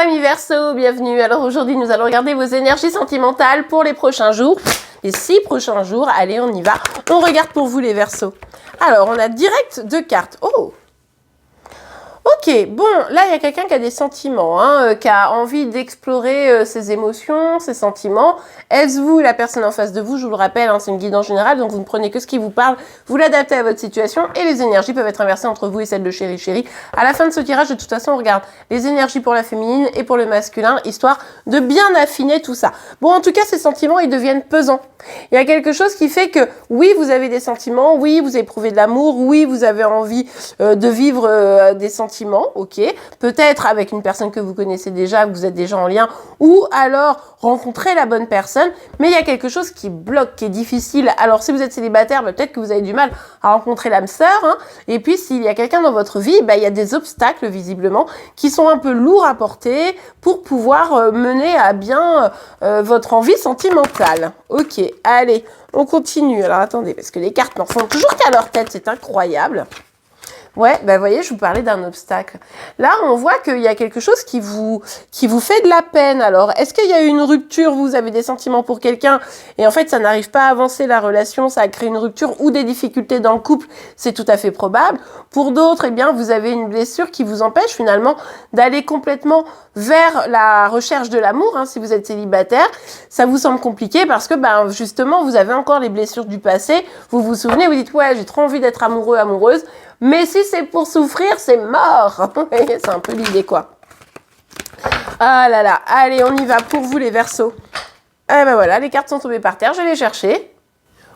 amis Verseau, bienvenue. Alors aujourd'hui nous allons regarder vos énergies sentimentales pour les prochains jours. Les 6 prochains jours, allez on y va. On regarde pour vous les Verseaux. Alors on a direct 2 cartes. Oh! Ok, bon, là il y a quelqu'un qui a des sentiments, qui a envie d'explorer ses émotions, ses sentiments. Est-ce vous, la personne en face de vous, je vous le rappelle, c'est une guidance générale, donc vous ne prenez que ce qui vous parle, vous l'adaptez à votre situation et les énergies peuvent être inversées entre vous et celles de chéri. À la fin de ce tirage, de toute façon, on regarde les énergies pour la féminine et pour le masculin, histoire de bien affiner tout ça. Bon, en tout cas, ces sentiments, ils deviennent pesants. Il y a quelque chose qui fait que, oui, vous avez des sentiments, oui, vous éprouvez de l'amour, oui, vous avez envie de vivre des sentiments, ok, peut-être avec une personne que vous connaissez déjà, vous êtes déjà en lien, ou alors rencontrer la bonne personne, mais il y a quelque chose qui bloque, qui est difficile. Alors, si vous êtes célibataire, peut-être que vous avez du mal à rencontrer l'âme sœur, et puis s'il y a quelqu'un dans votre vie, il y a des obstacles, visiblement, qui sont un peu lourds à porter pour pouvoir mener à bien votre envie sentimentale. Ok, allez, on continue. Alors, attendez, parce que les cartes n'en font toujours qu'à leur tête, c'est incroyable. Ouais, vous voyez, je vous parlais d'un obstacle. Là, on voit qu'il y a quelque chose qui vous fait de la peine. Alors, est-ce qu'il y a eu une rupture, vous avez des sentiments pour quelqu'un, et en fait, ça n'arrive pas à avancer la relation, ça a créé une rupture ou des difficultés dans le couple, c'est tout à fait probable. Pour d'autres, eh bien, vous avez une blessure qui vous empêche finalement d'aller complètement vers la recherche de l'amour, si vous êtes célibataire. Ça vous semble compliqué parce que, justement, vous avez encore les blessures du passé. Vous vous souvenez, vous dites, ouais, j'ai trop envie d'être amoureux, amoureuse. Mais si c'est pour souffrir, c'est mort. C'est un peu l'idée, quoi. Ah là là, allez, on y va pour vous, les Verseaux. Eh ben voilà, les cartes sont tombées par terre, je vais les chercher.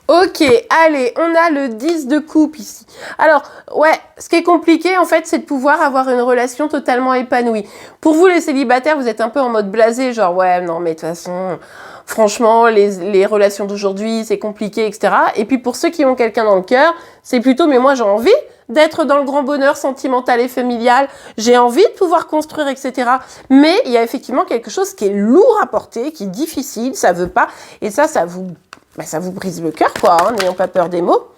Ok, allez, on a le 10 de coupe ici. Alors, ouais, ce qui est compliqué, en fait, c'est de pouvoir avoir une relation totalement épanouie. Pour vous, les célibataires, vous êtes un peu en mode blasé, genre, ouais, non, mais de toute façon, franchement, les relations d'aujourd'hui, c'est compliqué, etc. Et puis, pour ceux qui ont quelqu'un dans le cœur, c'est plutôt, mais moi, j'ai envie d'être dans le grand bonheur sentimental et familial, j'ai envie de pouvoir construire, etc. Mais il y a effectivement quelque chose qui est lourd à porter, qui est difficile, ça veut pas, et ça vous brise le cœur, quoi, n'ayons pas peur des mots.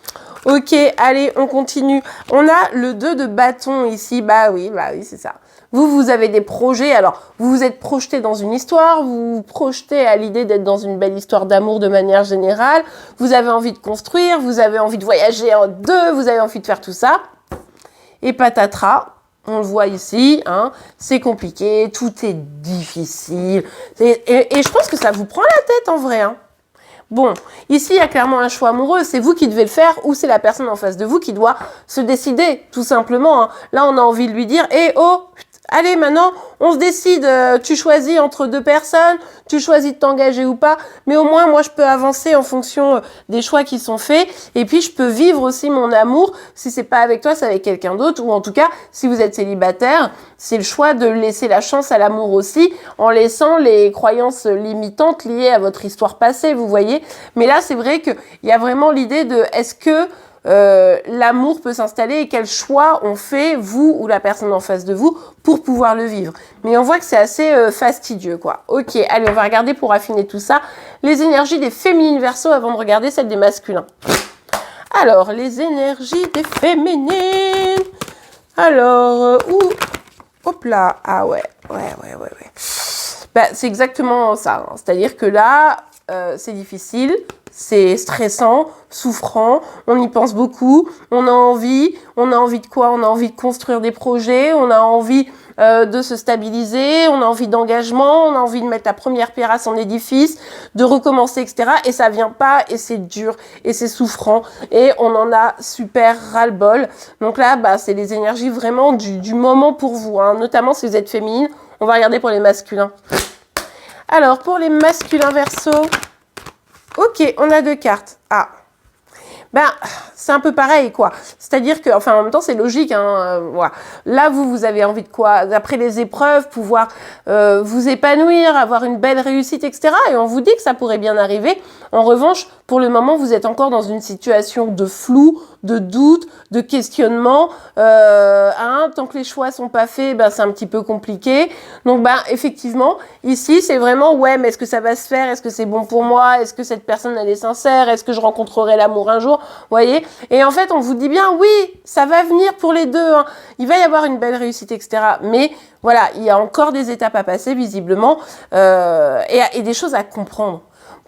Ok, allez, on continue. On a le 2 de bâton ici, bah oui, c'est ça. Vous avez des projets, alors vous vous êtes projeté dans une histoire, vous vous projetez à l'idée d'être dans une belle histoire d'amour de manière générale, vous avez envie de construire, vous avez envie de voyager en deux, vous avez envie de faire tout ça. Et patatras, on le voit ici, c'est compliqué, tout est difficile. Et je pense que ça vous prend la tête en vrai, Bon, ici, il y a clairement un choix amoureux. C'est vous qui devez le faire ou c'est la personne en face de vous qui doit se décider, tout simplement. Là, on a envie de lui dire « Eh oh, allez, maintenant, on se décide. Tu choisis entre 2 personnes, tu choisis de t'engager ou pas. Mais au moins, moi, je peux avancer en fonction des choix qui sont faits. Et puis, je peux vivre aussi mon amour. Si c'est pas avec toi, c'est avec quelqu'un d'autre. Ou en tout cas, si vous êtes célibataire, c'est le choix de laisser la chance à l'amour aussi, en laissant les croyances limitantes liées à votre histoire passée, vous voyez. Mais là, c'est vrai qu'il y a vraiment l'idée de est-ce que l'amour peut s'installer et quel choix on fait, vous ou la personne en face de vous, pour pouvoir le vivre. Mais on voit que c'est assez fastidieux, quoi. Ok, allez, on va regarder pour affiner tout ça les énergies des féminines Verseaux avant de regarder celles des masculins. Alors, les énergies des féminines. Alors, hop là, ah ouais. C'est exactement ça. C'est-à-dire que là, c'est difficile, c'est stressant, souffrant, on y pense beaucoup, on a envie de quoi? On a envie de construire des projets, on a envie de se stabiliser, on a envie d'engagement, on a envie de mettre la première pierre à son édifice, de recommencer, etc. Et ça vient pas, et c'est dur, et c'est souffrant, et on en a super ras-le-bol. Donc là, c'est les énergies vraiment du moment pour vous, notamment si vous êtes féminine. On va regarder pour les masculins. Alors, pour les masculins Verseaux, ok, on a 2 cartes. C'est un peu pareil, quoi. C'est-à-dire que, en même temps, c'est logique, voilà. Là, vous avez envie de quoi? Après les épreuves, pouvoir vous épanouir, avoir une belle réussite, etc. Et on vous dit que ça pourrait bien arriver. En revanche, pour le moment, vous êtes encore dans une situation de flou, de doute, de questionnement. Tant que les choix sont pas faits, ben, c'est un petit peu compliqué. Donc, ben, effectivement, ici, c'est vraiment, ouais, mais est-ce que ça va se faire? Est-ce que c'est bon pour moi? Est-ce que cette personne, elle est sincère? Est-ce que je rencontrerai l'amour un jour? Vous voyez? Et en fait, on vous dit bien, oui, ça va venir pour les deux. Hein. Il va y avoir une belle réussite, etc. Mais voilà, il y a encore des étapes à passer, visiblement, et des choses à comprendre.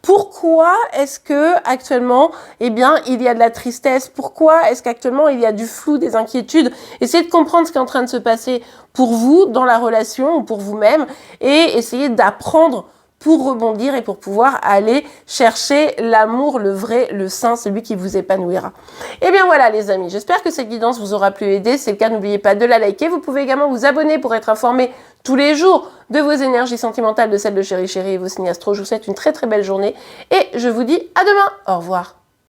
Pourquoi est-ce que actuellement, eh bien, il y a de la tristesse? Pourquoi est-ce qu'actuellement il y a du flou, des inquiétudes? Essayez de comprendre ce qui est en train de se passer pour vous dans la relation ou pour vous-même et essayez d'apprendre pour rebondir et pour pouvoir aller chercher l'amour, le vrai, le sain, celui qui vous épanouira. Et bien voilà les amis, j'espère que cette guidance vous aura pu aider. Si c'est le cas, n'oubliez pas de la liker. Vous pouvez également vous abonner pour être informé tous les jours de vos énergies sentimentales, de celles de Chéri Chéri et vos signes astro. Je vous souhaite une très très belle journée et je vous dis à demain. Au revoir.